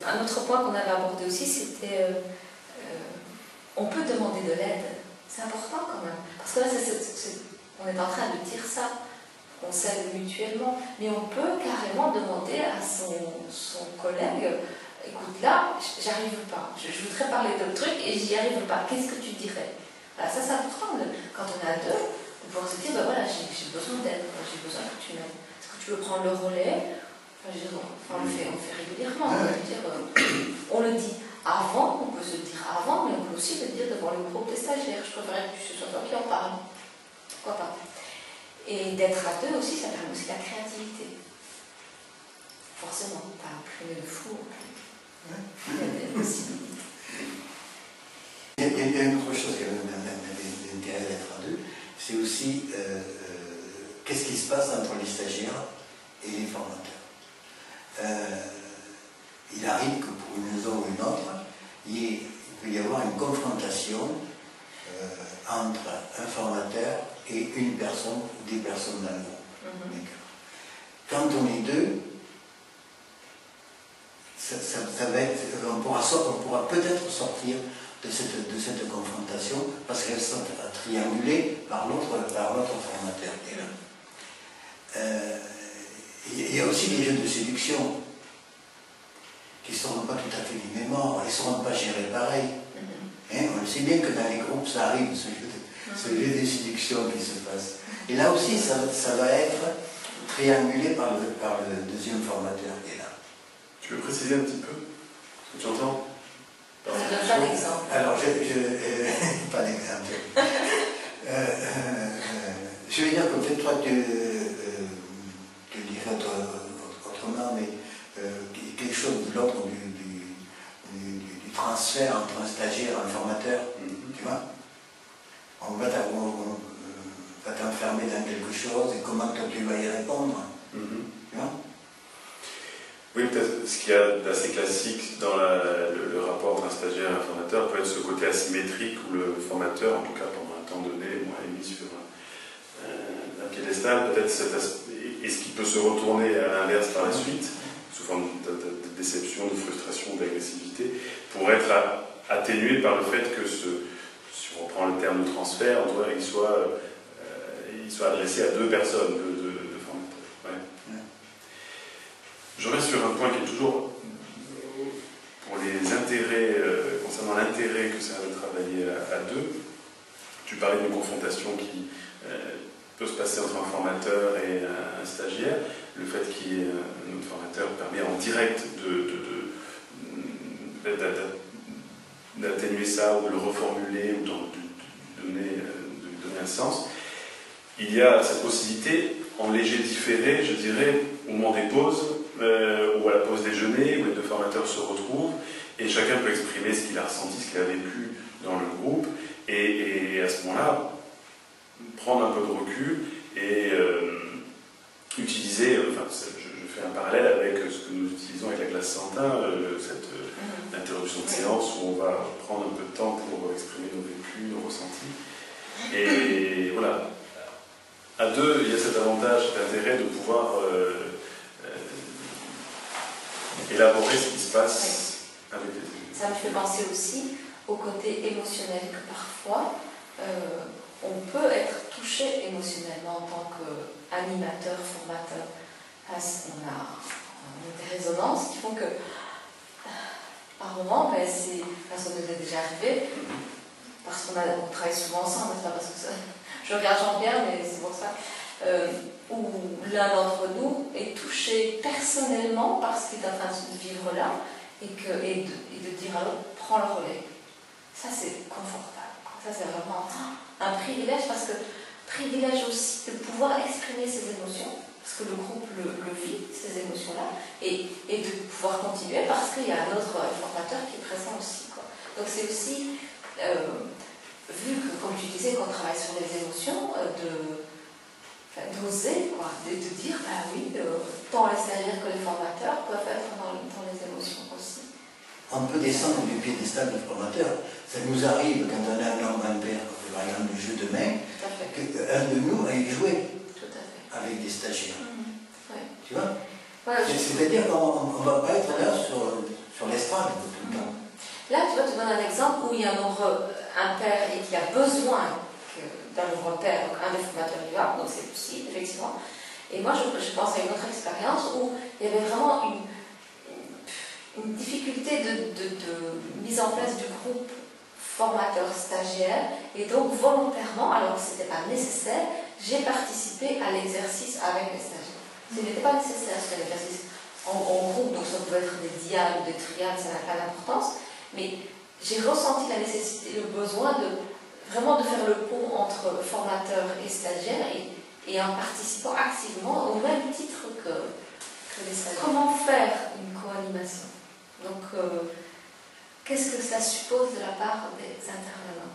Un autre point qu'on avait abordé aussi, c'était on peut demander de l'aide. C'est important quand même. Parce que là, on est en train de dire ça. On s'aide mutuellement. Mais on peut carrément demander à son collègue, écoute, là, j'arrive pas. Je voudrais parler de truc et j'y arrive pas. Qu'est-ce que tu dirais? Voilà, ça, c'est important. Quand on est à deux, de pouvoir se dire, ben voilà, j'ai besoin d'aide. J'ai besoin que tu m'aides. Est-ce que tu veux prendre le relais? Enfin, on le fait régulièrement. On le dit avant, on peut se le dire avant, mais on peut aussi le dire devant le groupe des stagiaires. Je préférerais que ce soit toi qui en parle. Pourquoi pas? Et d'être à deux aussi, ça permet aussi la créativité. Forcément, pas imprimer de fou. Il y a des possibilités. Il y a une autre chose qui a l'intérêt d'être à deux, c'est aussi qu'est-ce qui se passe entre les stagiaires et les formateurs. Il arrive que pour une raison ou une autre, il peut y avoir une confrontation entre un formateur et une personne ou des personnes dans le groupe. Quand on est deux, ça va être, on pourra peut-être sortir de cette confrontation parce qu'elles sont triangulées par l'autre formateur qui est là. Il y a aussi des jeux de séduction qui ne seront pas tout à fait du même ordre, ils ne seront pas gérés pareil. On sait bien que dans les groupes, ça arrive, ce jeu de séduction qui se passe. Et là aussi, ça va être triangulé par le deuxième formateur qui est là. Tu veux préciser un petit peu ce que tu entends? Pas d'exemple. Alors, pas d'exemple. Je veux dire qu'en fait, toi, tu dirais autrement, mais quelque chose de l'ordre du transfert entre un stagiaire et un formateur, tu vois. On va t'enfermer dans quelque chose et comment toi tu vas y répondre, tu vois. Oui, peut-être ce qu'il y a d'assez classique dans le rapport entre un stagiaire et un formateur peut être ce côté asymétrique où le formateur, en tout cas pendant un temps donné, est mis sur un piédestal, peut-être cet aspect, et ce qui peut se retourner à l'inverse par la suite, sous forme de déception, de frustration, d'agressivité, pour être atténué par le fait que si on reprend le terme de transfert, il soit adressé à deux personnes, deux formateurs. Ouais. Je reviens sur un point qui est toujours pour les intérêts, concernant l'intérêt que ça a de travailler à deux. Tu parlais d'une confrontation qui peut se passer entre un formateur et un stagiaire. Le fait qu'il y ait un autre formateur permet en direct d'atténuer ça ou de le reformuler ou de lui donner un sens. Il y a cette possibilité en léger différé, je dirais, au moment des pauses ou à la pause déjeuner où les deux formateurs se retrouvent et chacun peut exprimer ce qu'il a ressenti, ce qu'il a vécu dans le groupe et à ce moment-là prendre un peu de recul et utiliser, enfin je fais un parallèle avec ce que nous utilisons avec la classe Santin, cette interruption de séance où on va prendre un peu de temps pour exprimer nos vécus, nos ressentis. Et voilà, à deux, il y a cet avantage, cet intérêt de pouvoir élaborer ce qui se passe avec les élèves. Ça me fait penser aussi au côté émotionnel que parfois on peut être touché émotionnellement en tant qu'animateur, formateur, parce qu'on a des résonances qui font que par moment, ça nous est déjà arrivé, parce qu'on travaille souvent ensemble, c'est pas parce que je regarde Jean-Pierre, mais c'est pour ça, où l'un d'entre nous est touché personnellement par ce qu'il est en train de vivre là, et de dire à l'autre, prends le relais. Ça, c'est confortable. Ça, c'est vraiment un privilège, parce que privilège aussi de pouvoir exprimer ses émotions, parce que le groupe le vit, ces émotions-là, et de pouvoir continuer parce qu'il y a un autre formateur qui est présent aussi, quoi. Donc c'est aussi, vu que, comme tu disais, qu'on travaille sur les émotions, d'oser, quoi, de dire, bah oui, tant les stagiaires que les formateurs peuvent être dans les émotions aussi. On peut descendre du piédestal du formateur. Ça nous arrive quand on a un homme grand-père, par exemple du jeu de main, qu'un de nous aille jouer avec des stagiaires. Ouais. Tu vois, ouais, c'est-à-dire qu'on ne va pas être là sur l'estrade tout le temps. Là, tu vois, tu donnes un exemple où il y a un nombre impair et qui a besoin d'un nombre pair, donc un des formateurs y va, donc c'est possible, effectivement. Et moi, je pense à une autre expérience où il y avait vraiment une difficulté de mise en place du groupe formateur-stagiaire, et donc volontairement, alors que ce n'était pas nécessaire, j'ai participé à l'exercice avec les stagiaires. Ce n'était pas nécessaire, c'était un exercice en groupe, donc ça pouvait être des diades ou des triades, ça n'a pas d'importance, mais j'ai ressenti la nécessité, le besoin vraiment de faire le pont entre formateur et stagiaire, et en participant activement au même titre que les stagiaires. Comment faire une co-animation? Donc, qu'est-ce que ça suppose de la part des intervenants?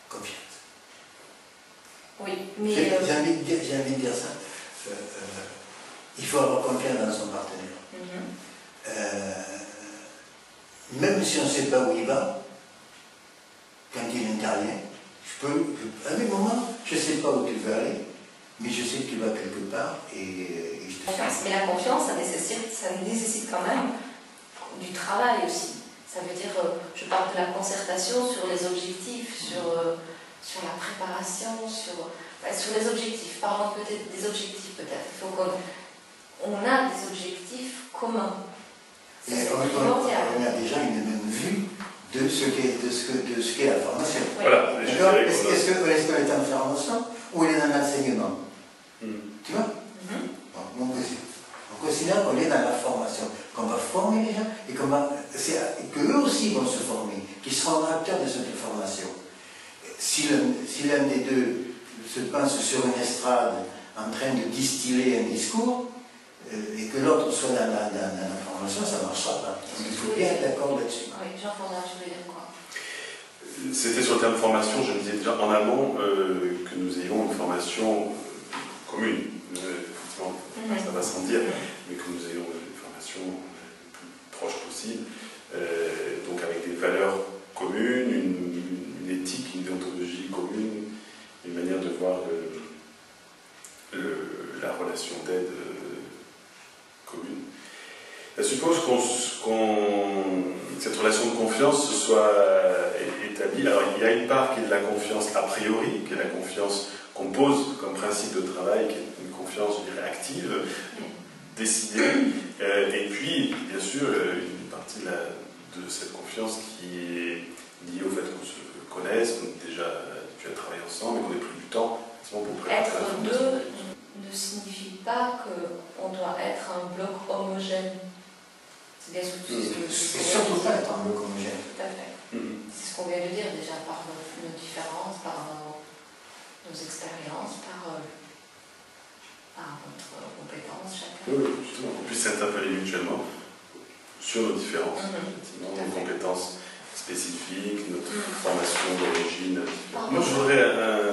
Confiance. Oui, mais... J'ai envie de dire ça. Il faut avoir confiance dans son partenaire. Même si on ne sait pas où il va, quand il intervient, à des moments, je ne sais pas où tu veux aller, mais je sais que tu vas quelque part et je te confiance. Mais la confiance, ça nécessite quand même du travail aussi. Ça veut dire, je parle de la concertation sur les objectifs, sur la préparation, sur les objectifs. Parlons peut-être des objectifs, peut-être. Il faut qu'on a des objectifs communs. Et on a déjà une même vue de ce qu'est la formation. Oui. Voilà. Est-ce qu'on est en formation ou on est dans l'enseignement? Tu vois? On considère qu'on est dans la formation, qu'on va former les gens et qu'eux aussi vont se former, qu'ils seront acteurs de cette formation. Si l'un des deux se pense sur une estrade en train de distiller un discours, et que l'autre soit dans la formation, ça ne marchera pas. Il faut bien être d'accord là-dessus. Oui, Jean-François, je voulais dire quoi? C'était sur le terme formation, je disais déjà en amont que nous ayons une formation commune. Effectivement, ça va sans dire, mais que nous ayons une formation le plus proche possible, donc avec des valeurs communes, une éthique, une déontologie commune, une manière de voir la relation d'aide commune. Ça suppose que cette relation de confiance soit établie. Alors il y a une part qui est de la confiance a priori, qui est la confiance qu'on pose comme principe de travail, qui est une confiance, je dirais, active, décidée, et puis bien sûr une partie de cette confiance qui est liée au fait qu'on se connaisse, qu'on est déjà habitué à travailler ensemble, et qu'on ait pris du temps pour préparer. Être deux ne signifie pas qu'on doit être un bloc homogène. C'est bien ce que c'est surtout pas être un bloc homogène. Tout à fait. C'est ce qu'on vient de dire déjà, par nos différences, par nos expériences, par notre compétence chacun. Oui, justement, qu'on puisse s'interpeller mutuellement sur nos différences, effectivement, nos compétences spécifiques, notre formation d'origine. Moi, je voudrais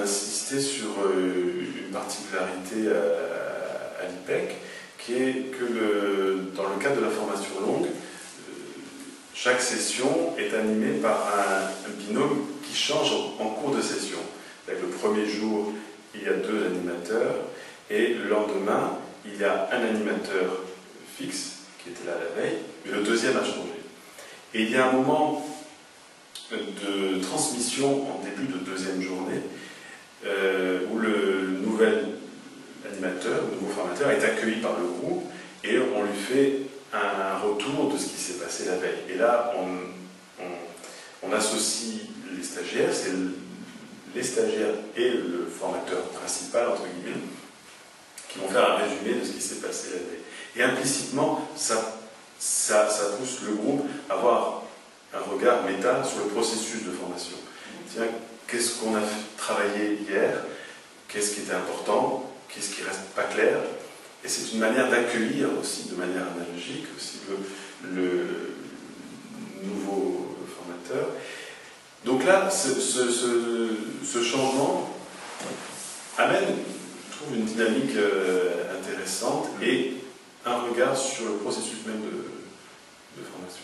insister sur une particularité à l'IPEC, qui est que dans le cadre de la formation longue, chaque session est animée par un binôme qui change en cours de session. Donc, le premier jour, il y a 2 animateurs, et le lendemain, il y a un animateur fixe, qui était là la veille, mais le deuxième a changé. Et il y a un moment de transmission en début de deuxième journée, où le nouvel animateur, le nouveau formateur est accueilli par le groupe, et on lui fait un retour de ce qui s'est passé la veille. Et là, on associe les stagiaires, c'est les stagiaires et le formateur principal, entre guillemets, qui vont faire un résumé de ce qui s'est passé la veille. Et implicitement, ça pousse le groupe à avoir un regard méta sur le processus de formation. Tiens, qu'est-ce qu'on a travaillé hier? Qu'est-ce qui était important? Qu'est-ce qui reste pas clair? Et c'est une manière d'accueillir aussi, de manière analogique, aussi le nouveau formateur. Donc là, ce changement amène, je trouve, une dynamique intéressante et un regard sur le processus même de formation.